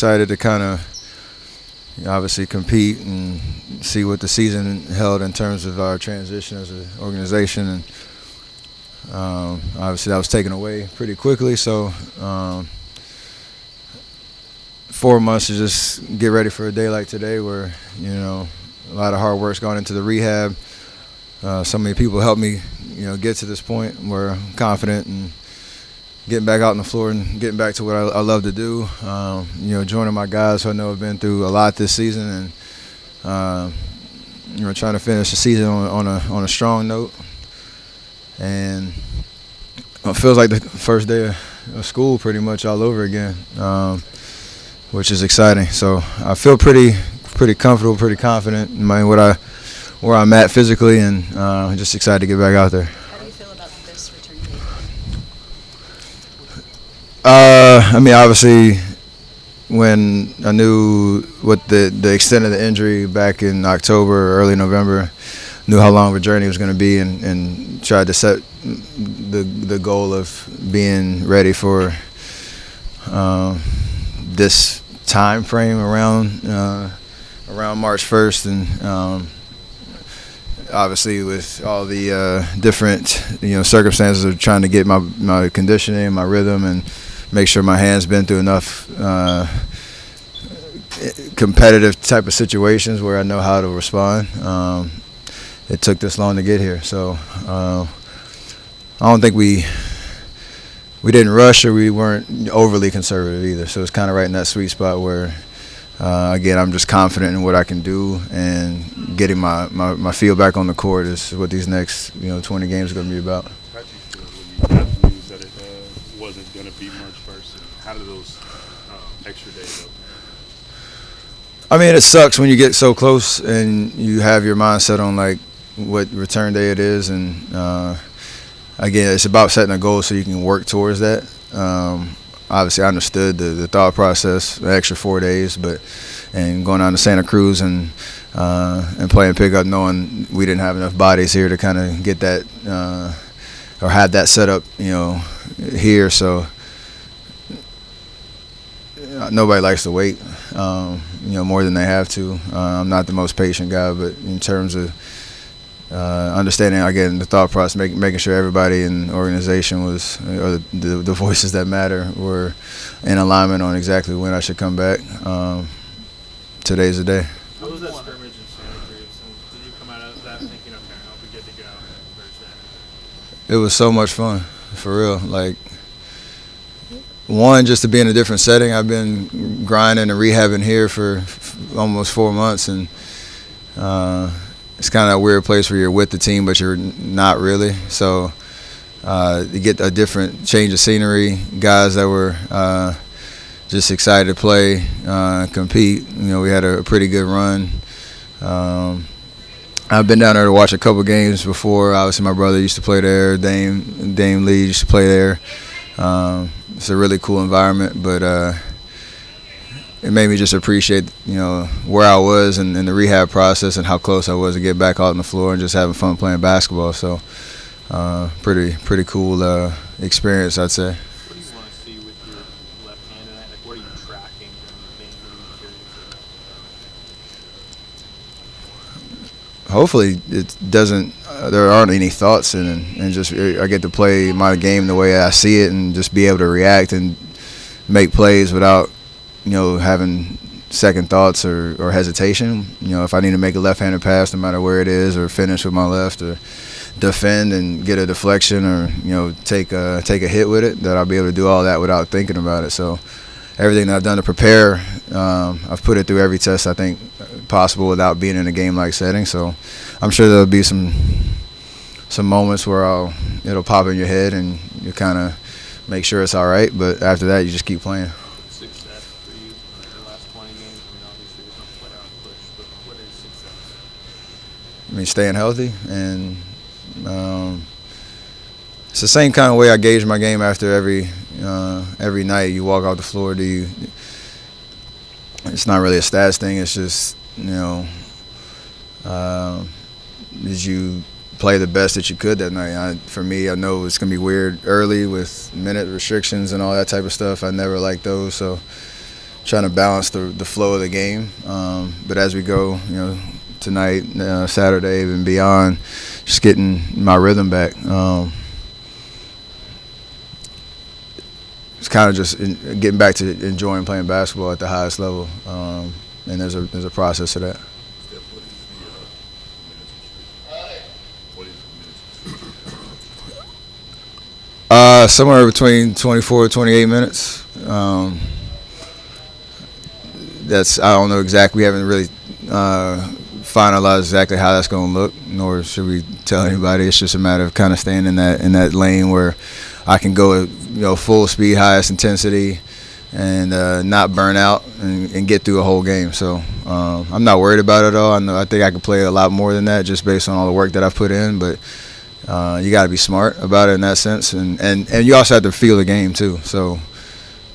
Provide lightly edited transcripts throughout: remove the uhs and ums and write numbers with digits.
excited to kind of obviously compete and see what the season held in terms of our transition as an organization. And obviously that was taken away pretty quickly. So 4 months to just get ready for a day like today where, a lot of hard work's gone into the rehab. So many people helped me, get to this point where I'm confident and getting back out on the floor and getting back to what I love to do. Joining my guys who I know have been through a lot this season and, trying to finish the season on a strong note. And it feels like the first day of school pretty much all over again, which is exciting. So I feel pretty comfortable, pretty confident in where I'm at physically, and just excited to get back out there. How do you feel about this return date? Obviously, when I knew what the extent of the injury back in October or early November, knew how long of a journey it was going to be, and tried to set the goal of being ready for this time frame around March 1st, and obviously with all the different circumstances of trying to get my conditioning, my rhythm, and make sure my hand's been through enough competitive type of situations where I know how to respond. It took this long to get here, so I don't think we didn't rush or we weren't overly conservative either. So it's kind of right in that sweet spot where, again, I'm just confident in what I can do, and getting my feel back on the court is what these next 20 games are going to be about. How did you feel when you got the news that it wasn't going to be March 1st? And how did those extra days go? It sucks when you get so close and you have your mindset on like what return day it is, and again, it's about setting a goal so you can work towards that. Obviously, I understood the thought process, the extra 4 days, and going down to Santa Cruz and playing pickup, knowing we didn't have enough bodies here to kind of get that or have that set up, here. So nobody likes to wait, more than they have to. I'm not the most patient guy, but in terms of understanding, again, the thought process, making sure everybody in the organization was, or the voices that matter, were in alignment on exactly when I should come back. Today's the day. How was that scrimmage in Santa Cruz? And did you come out of that thinking, okay, I'll be good to go Thursday? It was so much fun, for real. Like, one, just to be in a different setting. I've been grinding and rehabbing here for almost 4 months, and it's kind of a weird place where you're with the team, but you're not really. So you get a different change of scenery, guys that were just excited to play, compete. We had a pretty good run. I've been down there to watch a couple games before. Obviously, my brother used to play there. Dame Lee used to play there. It's a really cool environment, but it made me just appreciate, where I was and the rehab process and how close I was to get back out on the floor and just having fun playing basketball. So, pretty cool experience, I'd say. What do you want to see with your left hand tonight? Like, what are you tracking during the game? What are you curious about? Hopefully it doesn't, there aren't any thoughts in it, and just I get to play my game the way I see it and just be able to react and make plays without, having second thoughts or hesitation. If I need to make a left-handed pass, no matter where it is, or finish with my left, or defend and get a deflection, or take a hit with it, that I'll be able to do all that without thinking about it. So everything that I've done to prepare, I've put it through every test I think possible without being in a game-like setting. So I'm sure there'll be some moments where it'll pop in your head and you kind of make sure it's all right. But after that, you just keep playing. Success for you in the last 20 games? Obviously there's no playoff push, but what is success? Staying healthy, and it's the same kind of way I gauge my game after every night. You walk off the floor, it's not really a stats thing. It's just, did you play the best that you could that night? For me, I know it's going to be weird early with minute restrictions and all that type of stuff. I never liked those. So trying to balance the flow of the game. But as we go, tonight, Saturday, and beyond, just getting my rhythm back. It's kind of just getting back to enjoying playing basketball at the highest level, and there's a process to that. Somewhere between 24 to 28 minutes. I don't know exactly. We haven't really finalized exactly how that's going to look, nor should we tell anybody. It's just a matter of kind of staying in that lane where I can go at full speed, highest intensity, and not burn out and get through a whole game. So I'm not worried about it at all. I think I could play a lot more than that just based on all the work that I've put in. But you got to be smart about it in that sense, and you also have to feel the game too. So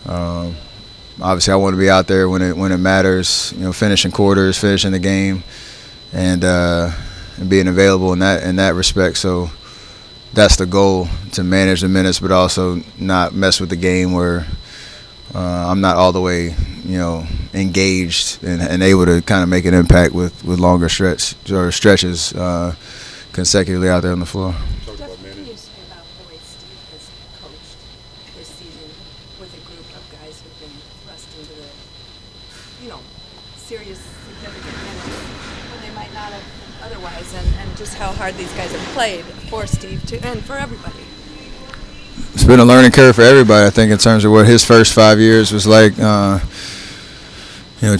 obviously I want to be out there when it matters. Finishing quarters, finishing the game, and being available in that respect. So that's the goal, to manage the minutes, but also not mess with the game where I'm not all the way, engaged and able to kind of make an impact with longer stretches consecutively out there on the floor. What can you say about the way Steve has coached this season with a group of guys who've been thrust into the, serious, significant minutes when they might not have otherwise, and just how hard these guys have played for Steve and for everybody? It's been a learning curve for everybody, I think, in terms of what his first 5 years was like.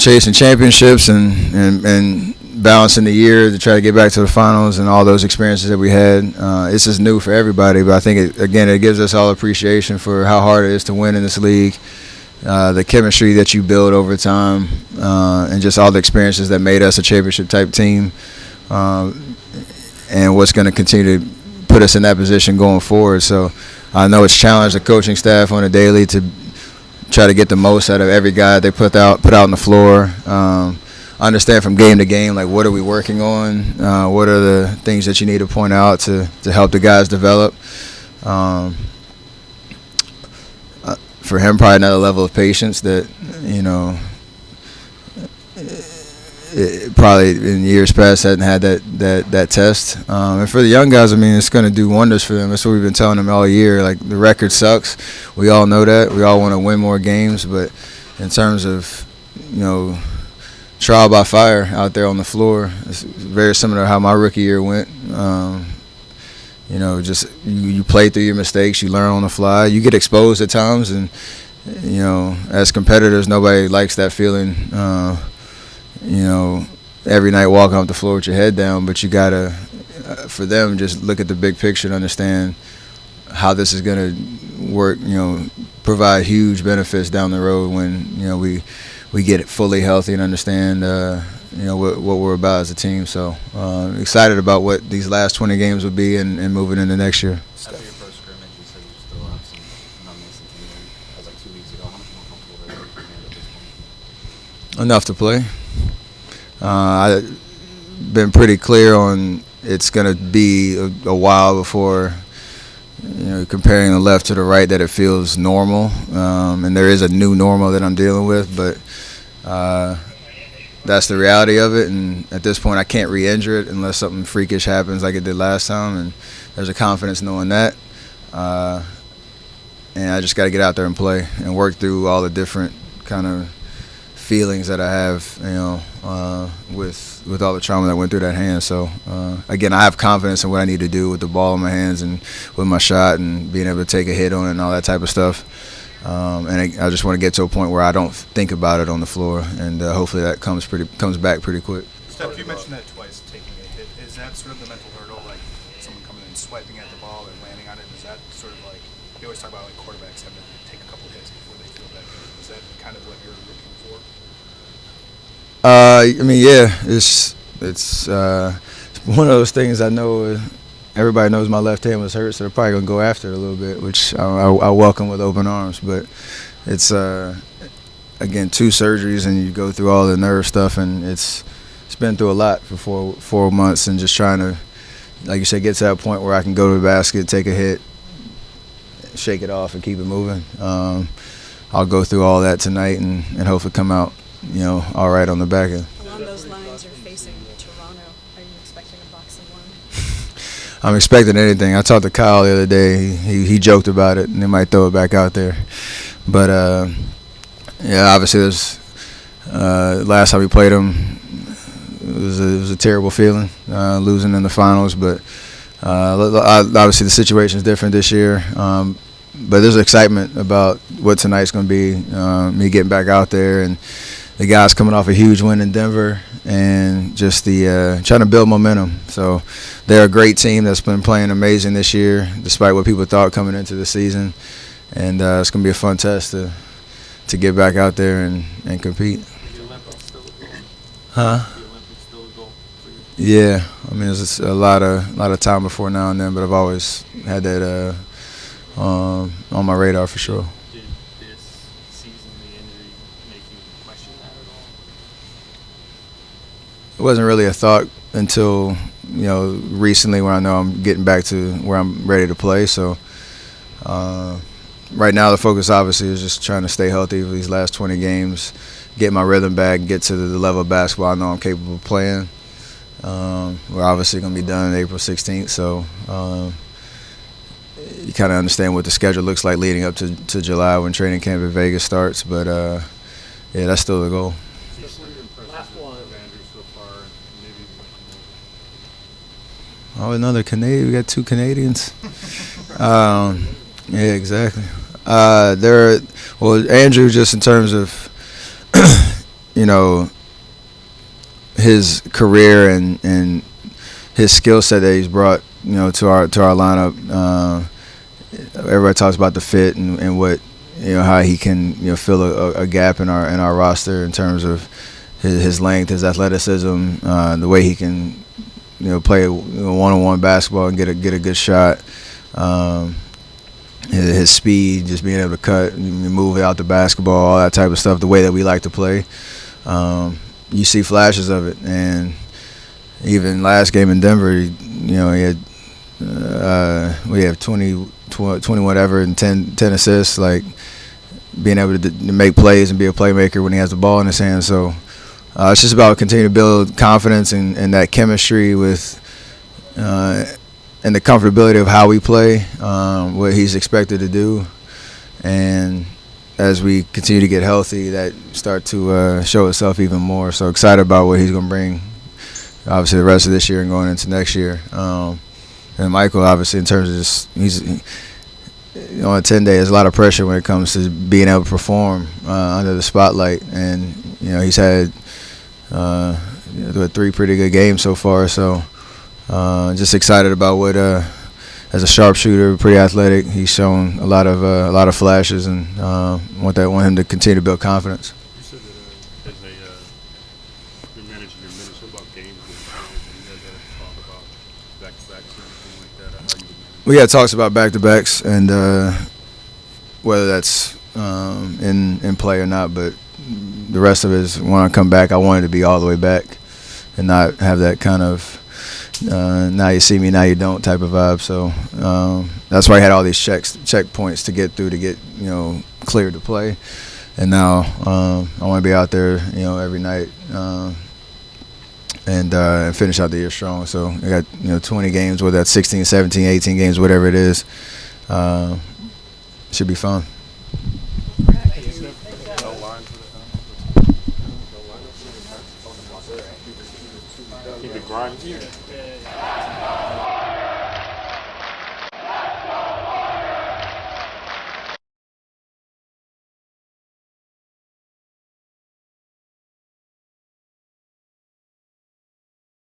Chasing championships and balancing the year to try to get back to the finals and all those experiences that we had. This is new for everybody, but I think it gives us all appreciation for how hard it is to win in this league, the chemistry that you build over time, and just all the experiences that made us a championship type team, and what's going to continue to put us in that position going forward. So I know it's challenged the coaching staff on a daily to try to get the most out of every guy they put out on the floor. Understand from game to game, like, what are we working on? What are the things that you need to point out to help the guys develop? For him, probably another level of patience that, it probably in years past hadn't had that test. And for the young guys, it's going to do wonders for them. That's what we've been telling them all year. Like, the record sucks. We all know that. We all want to win more games. But in terms of, trial by fire out there on the floor, it's very similar to how my rookie year went. Just you play through your mistakes. You learn on the fly. You get exposed at times. And, as competitors, nobody likes that feeling. Every night walking off the floor with your head down, but you gotta, for them, just look at the big picture and understand how this is gonna work. Provide huge benefits down the road when we get it fully healthy and understand what we're about as a team. So excited about what these last 20 games will be and moving into next year. After your first scrimmage, you said you still have some numbness in the end. That was like 2 weeks ago. How much more comfortable are you at this point? Enough to play. I've been pretty clear on it's going to be a while before, comparing the left to the right, that it feels normal. And there is a new normal that I'm dealing with, but that's the reality of it. And at this point, I can't re-injure it unless something freakish happens like it did last time. And there's a confidence knowing that. And I just got to get out there and play and work through all the different kind of feelings that I have, with all the trauma that went through that hand. So again, I have confidence in what I need to do with the ball in my hands and with my shot and being able to take a hit on it and all that type of stuff. And I just want to get to a point where I don't think about it on the floor, and hopefully that comes back pretty quick. Steph, you mentioned that twice, taking a hit. Is that sort of the mental hurdle, like someone coming in and swiping at the ball and landing on it? Is that sort of like, you always talk about like quarterbacks having to take a couple hits before they feel that good. Is that kind of what you're looking for? Yeah, it's one of those things. I know everybody knows my left hand was hurt, so they're probably gonna go after it a little bit, which I welcome with open arms. But it's again 2 surgeries, and you go through all the nerve stuff, and it's been through a lot for 4 months, and just trying to, like you said, get to that point where I can go to the basket, take a hit, shake it off, and keep it moving. I'll go through all that tonight and hopefully come out, all right on the back end. Along those lines, you're facing Toronto. Are you expecting a box of one? I'm expecting anything. I talked to Kyle the other day. He joked about it, and they might throw it back out there. But, obviously there's last time we played them, it was a terrible feeling, losing in the finals. But obviously the situation is different this year. But there's excitement about what tonight's going to be, me getting back out there and the guys coming off a huge win in Denver and just the trying to build momentum. So they're a great team that's been playing amazing this year, despite what people thought coming into the season. And it's going to be a fun test to get back out there and compete. The Olympics still a goal? Huh? The Olympics still a goal for you? Yeah. I mean, there's a lot of time before now and then, but I've always had that on my radar for sure. Did this season, the injury, make you question that at all? It wasn't really a thought until, recently when I know I'm getting back to where I'm ready to play. So right now the focus obviously is just trying to stay healthy for these last 20 games, get my rhythm back, get to the level of basketball I know I'm capable of playing. We're obviously going to be done April 16th, so you kind of understand what the schedule looks like leading up to July when training camp in Vegas starts. But, that's still the goal. Last one. Andrew so far, maybe. Oh, another Canadian. We got 2 Canadians. Yeah, exactly. Andrew, just in terms of, his career and his skill set that he's brought, to our lineup. Everybody talks about the fit and what, how he can, fill a gap in our roster in terms of his length, his athleticism, the way he can, play one-on-one basketball and get a good shot. His speed, just being able to cut, and move it out the basketball, all that type of stuff, the way that we like to play. You see flashes of it, and even last game in Denver, he had we have 20 whatever and 10 assists, like being able to make plays and be a playmaker when he has the ball in his hand. So it's just about continuing to build confidence and that chemistry with and the comfortability of how we play, what he's expected to do. And as we continue to get healthy, that start to show itself even more. So excited about what he's going to bring, obviously, the rest of this year and going into next year. And Michael, obviously, in terms of just he's on a 10-day, there's a lot of pressure when it comes to being able to perform under the spotlight. And, he's had 3 pretty good games so far. So just excited about what, as a sharpshooter, pretty athletic, he's shown a lot of flashes, and want him to continue to build confidence. You said that you're managing your minutes. What about games? You guys ever talk about back-to-backs or anything like that? How you would manage? We had talks about back-to-backs and whether that's in play or not, but the rest of it is when I come back, I wanted to be all the way back and not have that kind of now you see me, now you don't type of vibe. So that's why I had all these checkpoints to get through to get cleared to play. And now I want to be out there every night and finish out the year strong. So I got 20 games, whether that's 16, 17, 18 games, whatever it is. Should be fun. Keep it grinding.